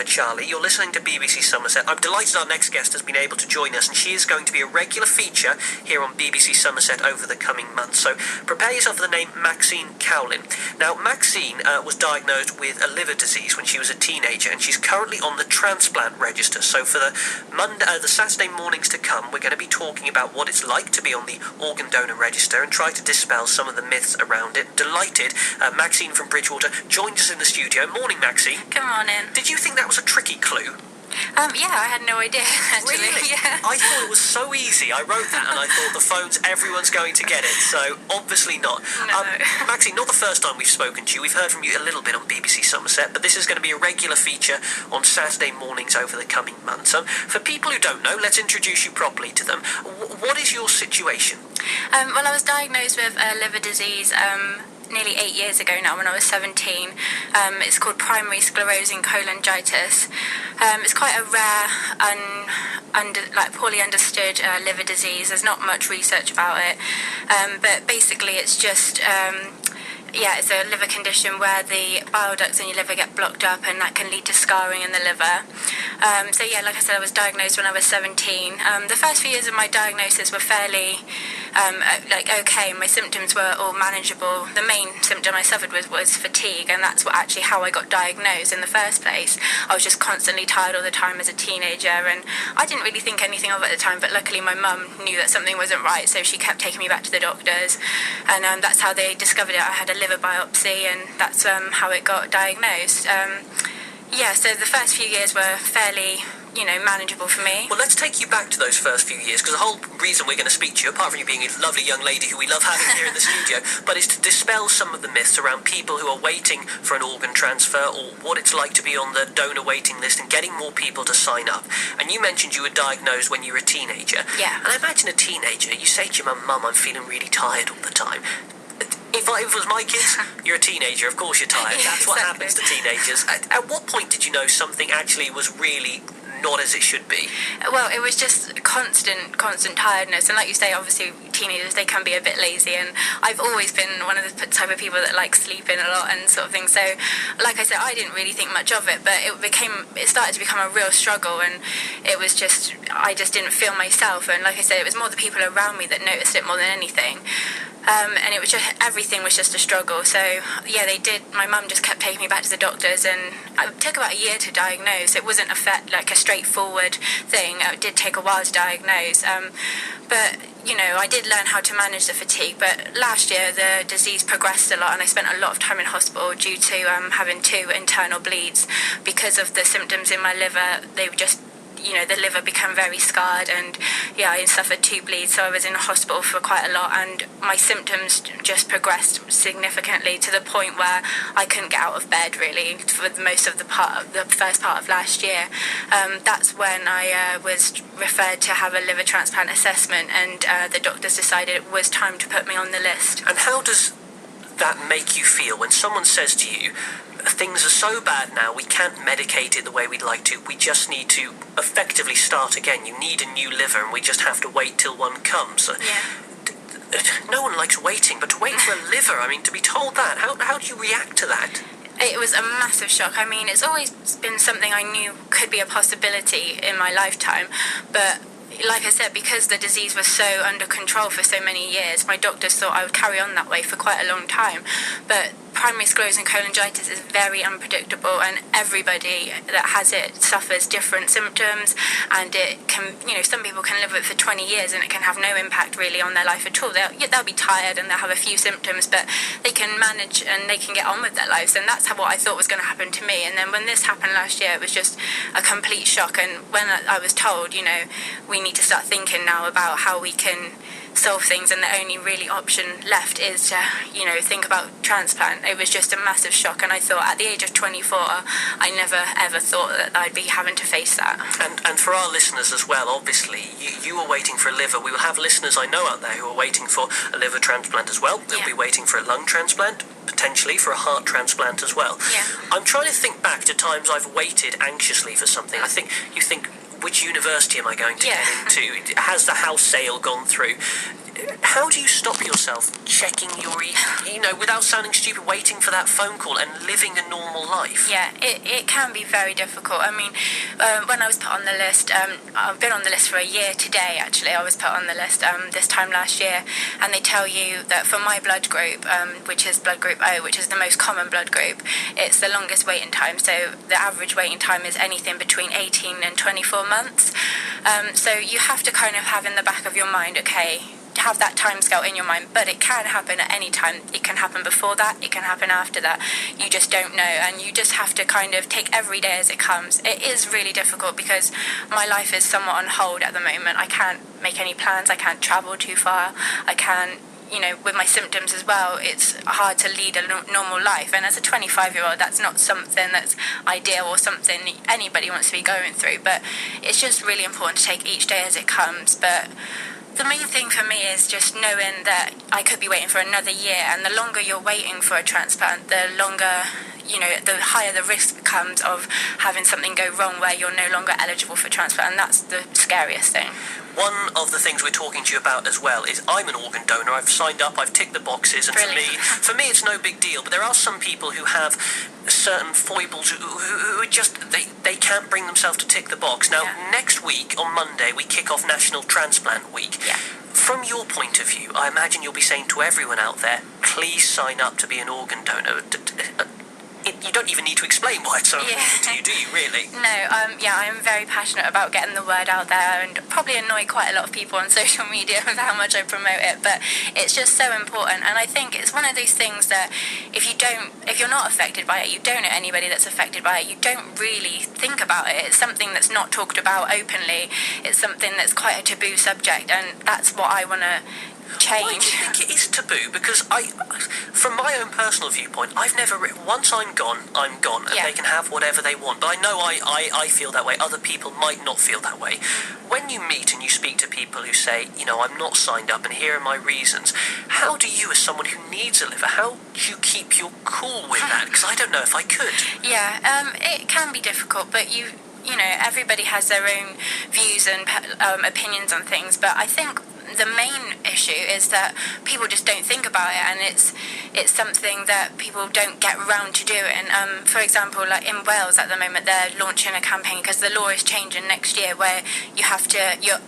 for Charlie. You're listening to BBC Somerset. I'm delighted our next guest has been able to join us, and she is going to be a regular feature here on BBC Somerset over the coming months. So prepare yourself for the name Maxine Cowlin. Now, Maxine was diagnosed with a liver disease when she was a teenager, and she's currently on the transplant register. So for the Saturday mornings to come, we're going to be talking about what it's like to be on the organ donor register and try to dispel some of the myths around it. Delighted, Maxine from Bridgewater joined us in the studio. Morning, Maxine. Good morning. Did you think that was a tricky clue? Yeah, I had no idea, actually. Really? Yeah. I thought it was so easy. I wrote that and I thought the phones, everyone's going to get it. So, obviously not. No. Maxine, not the first time we've spoken to you. We've heard from you a little bit on BBC Somerset, but this is going to be a regular feature on Saturday mornings over the coming months. For people who don't know, let's introduce you properly to them. What is your situation? Well, I was diagnosed with liver disease nearly 8 years ago now, when I was 17. It's called primary sclerosing cholangitis. It's quite a rare poorly understood liver disease. There's not much research about it, but basically it's just it's a liver condition where the bile ducts in your liver get blocked up, and that can lead to scarring in the liver. Like I said, I was diagnosed when I was 17. The first few years of my diagnosis were fairly okay. My symptoms were all manageable. The main symptom I suffered was fatigue, and that's how I got diagnosed in the first place. I was just constantly tired all the time as a teenager, and I didn't really think anything of it at the time, but luckily my mum knew that something wasn't right, so she kept taking me back to the doctors, and that's how they discovered it. I had a liver biopsy, and that's how it got diagnosed. So the first few years were fairly manageable for me. Well, let's take you back to those first few years, because the whole reason we're going to speak to you, apart from you being a lovely young lady who we love having here in the studio, but is to dispel some of the myths around people who are waiting for an organ transfer, or what it's like to be on the donor waiting list, and getting more people to sign up. And you mentioned you were diagnosed when you were a teenager. Yeah. And I imagine a teenager, you say to your mum, I'm feeling really tired all the time. If it was my kids, you're a teenager, of course you're tired. Yeah, That's what exactly. happens to teenagers. At what point did you know something actually was really not as it should be? Well, it was just constant tiredness, and like you say, obviously teenagers, they can be a bit lazy, and I've always been one of the type of people that like sleeping a lot and sort of thing, so like I said, I didn't really think much of it, but it started to become a real struggle, and it was just, I just didn't feel myself, and like I said, it was more the people around me that noticed it more than anything. And it was just, everything was just a struggle. So yeah, my mum just kept taking me back to the doctors, and it took about a year to diagnose. It wasn't a straightforward thing. It did take a while to diagnose, but I did learn how to manage the fatigue. But last year the disease progressed a lot, and I spent a lot of time in hospital due to having 2 internal bleeds because of the symptoms in my liver. They were just, the liver became very scarred, and I suffered 2 bleeds, so I was in hospital for quite a lot, and my symptoms just progressed significantly to the point where I couldn't get out of bed really for most of the first part of last year. That's when I was referred to have a liver transplant assessment, and the doctors decided it was time to put me on the list. And how does that make you feel when someone says to you, things are so bad now, we can't medicate it the way we'd like to, we just need to effectively start again, you need a new liver, and we just have to wait till one comes? Yeah. No one likes waiting, but to wait for a liver, to be told that, how do you react to that? It was a massive shock. It's always been something I knew could be a possibility in my lifetime, but like I said, because the disease was so under control for so many years, my doctors thought I would carry on that way for quite a long time. But primary sclerosing cholangitis is very unpredictable, and everybody that has it suffers different symptoms, and it can, some people can live with it for 20 years and it can have no impact really on their life at all. They'll be tired and they'll have a few symptoms, but they can manage and they can get on with their lives, and that's what I thought was going to happen to me. And then when this happened last year, it was just a complete shock, and when I was told, we need to start thinking now about how we can solve things, and the only really option left is to, think about transplant. It was just a massive shock, and I thought at the age of 24, I never ever thought that I'd be having to face that. And for our listeners as well, obviously, you were waiting for a liver. We will have listeners I know out there who are waiting for a liver transplant as well. They'll be waiting for a lung transplant, potentially for a heart transplant as well. Yeah. I'm trying to think back to times I've waited anxiously for something. You think, which university am I going to get into? Has the house sale gone through? how do you stop yourself checking your, without sounding stupid, waiting for that phone call and living a normal life? Yeah, it can be very difficult. I mean, when I was put on the list, I've been on the list for a year today, actually. I was put on the list this time last year, and they tell you that for my blood group, which is blood group O, which is the most common blood group, it's the longest waiting time. So the average waiting time is anything between 18 and 24 months. So you have to kind of have in the back of your mind, okay, have that time scale in your mind, but it can happen at any time. It can happen before that, it can happen after that. You just don't know, and you just have to kind of take every day as it comes. It is really difficult because my life is somewhat on hold at the moment. I can't make any plans, I can't travel too far, I can't, with my symptoms as well, it's hard to lead a normal life. And as a 25-year-old, that's not something that's ideal or something anybody wants to be going through. But it's just really important to take each day as it comes. But the main thing for me is just knowing that I could be waiting for another year, and the longer you're waiting for a transplant, the longer, the higher the risk becomes of having something go wrong where you're no longer eligible for transplant, and that's the scariest thing. One of the things we're talking to you about as well is I'm an organ donor. I've signed up, I've ticked the boxes, and for me it's no big deal. But there are some people who have certain foibles who are just, they can't bring themselves to tick the box. Now, next week on Monday we kick off National Transplant Week. Yeah. From your point of view, I imagine you'll be saying to everyone out there, please sign up to be an organ donor. You don't even need to explain why it's so important to you, do you, really? No, I'm very passionate about getting the word out there, and probably annoy quite a lot of people on social media with how much I promote it, but it's just so important. And I think it's one of those things that if you're not affected by it, you don't know anybody that's affected by it, you don't really think about it. It's something that's not talked about openly. It's something that's quite a taboo subject, and that's what I want to change. Why do you think it is taboo? Because from my own personal viewpoint, I've never once I'm gone, and they can have whatever they want. But I know I feel that way. Other people might not feel that way. When you meet and you speak to people who say, I'm not signed up and here are my reasons, how do you, as someone who needs a liver, how do you keep your cool with that? Because I don't know if I could. Yeah, it can be difficult, but everybody has their own views and opinions on things, but I think the main issue is that people just don't think about it, and it's something that people don't get around to doing. For example, like in Wales at the moment, they're launching a campaign because the law is changing next year, where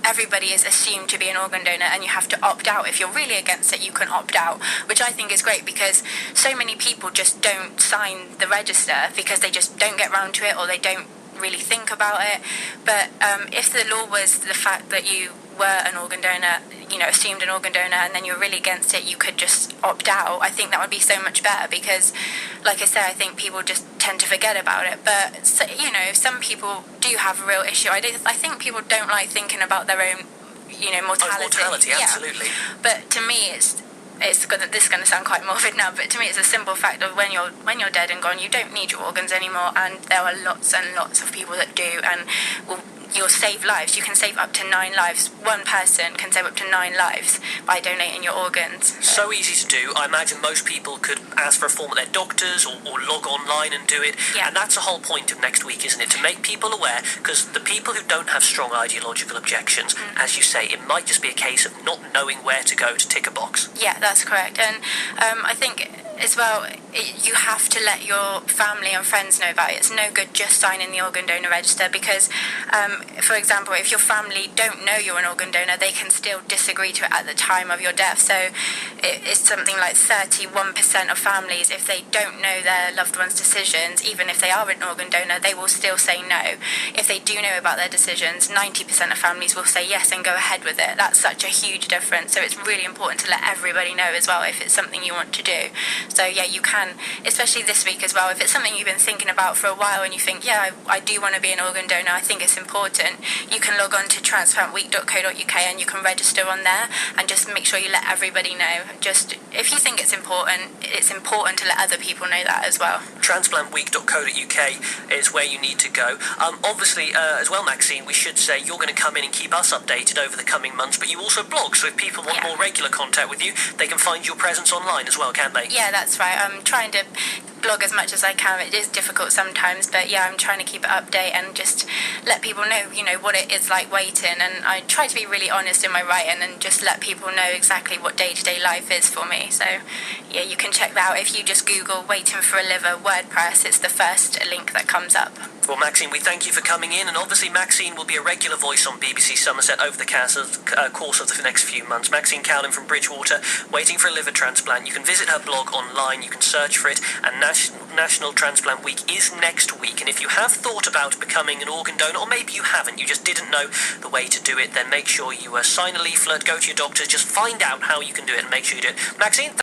everybody is assumed to be an organ donor, and you have to opt out. If you're really against it, you can opt out, which I think is great because so many people just don't sign the register because they just don't get around to it, or they don't really think about it. But if the law was the fact that you were an organ donor, assumed an organ donor, and then you're really against it, you could just opt out, I think that would be so much better because, like I said, I think people just tend to forget about it. But, some people do have a real issue. I think people don't like thinking about their own, mortality. Oh, mortality, absolutely. But to me, this is going to sound quite morbid now, but to me it's a simple fact of when you're dead and gone, you don't need your organs anymore, and there are lots and lots of people that do, and you'll save lives. You can save up to 9 lives. One person can save up to 9 lives by donating your organs. So easy to do. I imagine most people could ask for a form at their doctors or log online and do it. Yeah. And that's the whole point of next week, isn't it? To make people aware, because the people who don't have strong ideological objections, as you say, it might just be a case of not knowing where to go to tick a box. Yeah, that's correct. And I think as well, you have to let your family and friends know about it. It's no good just signing the organ donor register because, for example, if your family don't know you're an organ donor, they can still disagree to it at the time of your death. So it's something like 31% of families, if they don't know their loved one's decisions, even if they are an organ donor, they will still say no. If they do know about their decisions, 90% of families will say yes and go ahead with it. That's such a huge difference. So it's really important to let everybody know as well if it's something you want to do. So yeah, you can, especially this week as well, if it's something you've been thinking about for a while and you think, I do want to be an organ donor, I think it's important, you can log on to transplantweek.co.uk and you can register on there and just make sure you let everybody know. Just if you think it's important to let other people know that as well. Transplantweek.co.uk is where you need to go. Obviously, as well, Maxine, we should say you're going to come in and keep us updated over the coming months, but you also blog, so if people want more regular contact with you, they can find your presence online as well, can't they? Yeah, that's right. I'm trying to blog as much as I can. It is difficult sometimes, but yeah, I'm trying to keep it update and just let people know, what it is like waiting. And I try to be really honest in my writing and just let people know exactly what day-to-day life is for me. So yeah, you can check that out if you just Google "waiting for a liver" WordPress. It's the first link that comes up. Well, Maxine, we thank you for coming in, and obviously Maxine will be a regular voice on BBC Somerset over the course of the next few months. Maxine Cowlin from Bridgewater, waiting for a liver transplant. You can visit her blog online, you can search for it, and National Transplant Week is next week. And if you have thought about becoming an organ donor, or maybe you haven't, you just didn't know the way to do it, then make sure you sign a leaflet, go to your doctor, just find out how you can do it, and make sure you do it. Maxine,